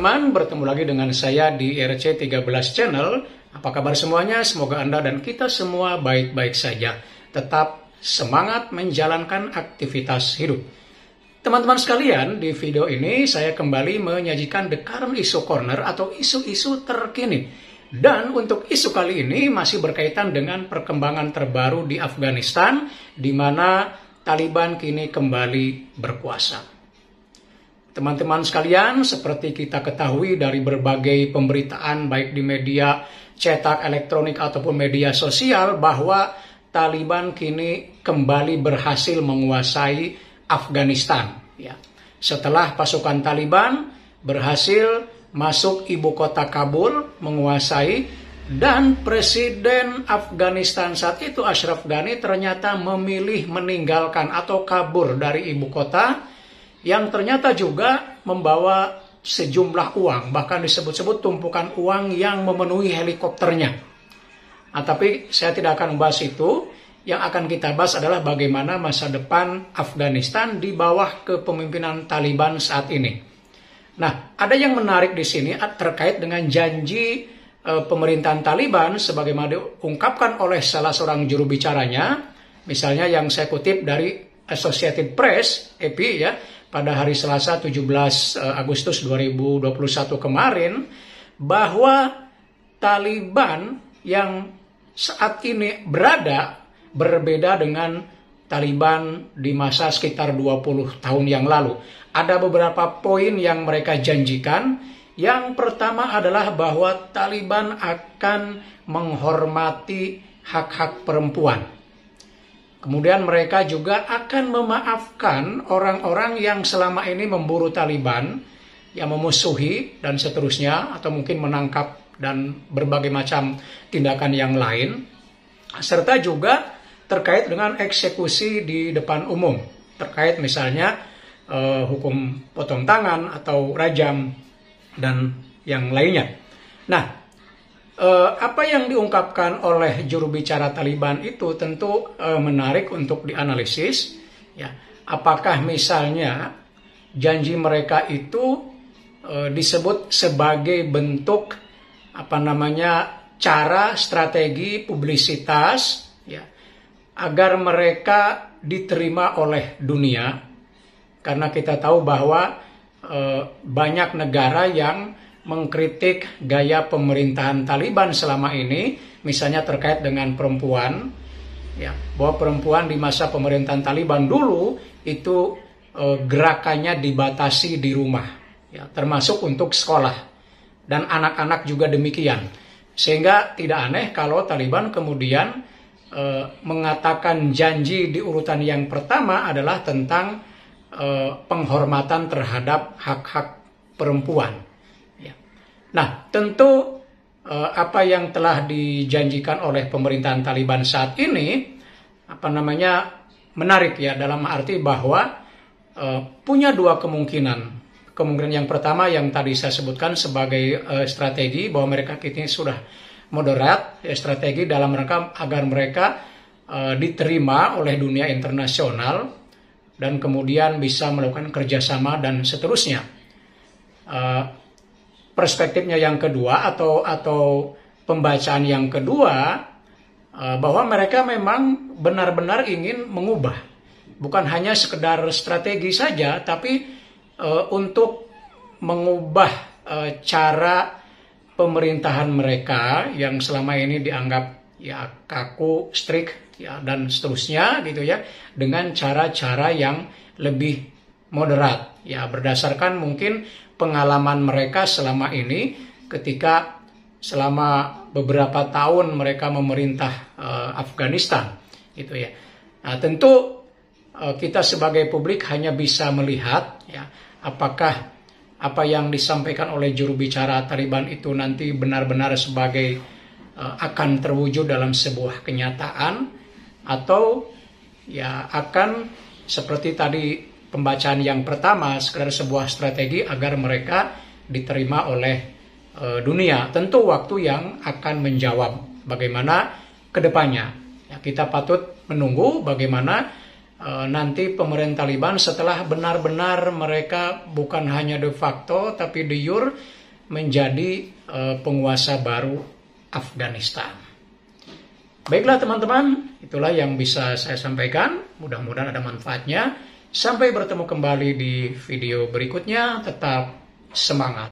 teman-teman, bertemu lagi dengan saya di RC13 Channel. Apa kabar semuanya? Semoga Anda dan kita semua baik-baik saja. Tetap semangat menjalankan aktivitas hidup. Teman-teman sekalian, di video ini saya kembali menyajikan The Current Issue Corner atau isu-isu terkini. Dan untuk isu kali ini masih berkaitan dengan perkembangan terbaru di Afghanistan, di mana Taliban kini kembali berkuasa. Teman-teman sekalian, seperti kita ketahui dari berbagai pemberitaan baik di media cetak, elektronik ataupun media sosial bahwa Taliban kini kembali berhasil menguasai Afghanistan. Ya. Setelah pasukan Taliban berhasil masuk ibu kota Kabul, menguasai, dan Presiden Afghanistan saat itu Ashraf Ghani ternyata memilih meninggalkan atau kabur dari ibu kota, yang ternyata juga membawa sejumlah uang, bahkan disebut-sebut tumpukan uang yang memenuhi helikopternya. Nah, tapi saya tidak akan membahas itu. Yang akan kita bahas adalah bagaimana masa depan Afghanistan di bawah kepemimpinan Taliban saat ini. Nah, ada yang menarik di sini terkait dengan janji pemerintahan Taliban sebagaimana diungkapkan oleh salah seorang juru bicaranya, misalnya yang saya kutip dari Associated Press, AP ya, pada hari Selasa 17 Agustus 2021 kemarin, bahwa Taliban yang saat ini berbeda dengan Taliban di masa sekitar 20 tahun yang lalu. Ada beberapa poin yang mereka janjikan. Yang pertama adalah bahwa Taliban akan menghormati hak-hak perempuan. Kemudian mereka juga akan memaafkan orang-orang yang selama ini memburu Taliban, yang memusuhi dan seterusnya, atau mungkin menangkap dan berbagai macam tindakan yang lain. Serta juga terkait dengan eksekusi di depan umum, terkait misalnya hukum potong tangan atau rajam dan yang lainnya. Nah, apa yang diungkapkan oleh juru bicara Taliban itu tentu menarik untuk dianalisis. Ya, apakah misalnya janji mereka itu disebut sebagai bentuk cara strategi publisitas, ya, agar mereka diterima oleh dunia, karena kita tahu bahwa banyak negara yang mengkritik gaya pemerintahan Taliban selama ini, misalnya terkait dengan perempuan, ya, bahwa perempuan di masa pemerintahan Taliban dulu itu gerakannya dibatasi di rumah, ya, termasuk untuk sekolah, dan anak-anak juga demikian, sehingga tidak aneh kalau Taliban kemudian mengatakan janji di urutan yang pertama adalah tentang penghormatan terhadap hak-hak perempuan. Nah, tentu apa yang telah dijanjikan oleh pemerintahan Taliban saat ini, menarik ya, dalam arti bahwa punya dua kemungkinan. Kemungkinan yang pertama yang tadi saya sebutkan sebagai strategi, bahwa mereka kini sudah moderat, strategi dalam rangka agar mereka diterima oleh dunia internasional dan kemudian bisa melakukan kerjasama dan seterusnya. Perspektifnya yang kedua atau pembacaan yang kedua, bahwa mereka memang benar-benar ingin mengubah, bukan hanya sekedar strategi saja, tapi untuk mengubah cara pemerintahan mereka yang selama ini dianggap ya kaku, strict, ya, dan seterusnya gitu ya, dengan cara-cara yang lebih moderat, ya, berdasarkan mungkin pengalaman mereka selama ini ketika selama beberapa tahun mereka memerintah Afghanistan, gitu ya. Nah, tentu kita sebagai publik hanya bisa melihat, ya, apakah apa yang disampaikan oleh juru bicara Taliban itu nanti benar-benar sebagai akan terwujud dalam sebuah kenyataan, atau ya akan seperti tadi pembacaan yang pertama, sekedar sebuah strategi agar mereka diterima oleh dunia. Tentu waktu yang akan menjawab bagaimana kedepannya. Ya, kita patut menunggu bagaimana nanti pemerintah Taliban setelah benar-benar mereka bukan hanya de facto tapi de jure menjadi penguasa baru Afghanistan. Baiklah teman-teman, itulah yang bisa saya sampaikan. Mudah-mudahan ada manfaatnya. Sampai bertemu kembali di video berikutnya. Tetap semangat.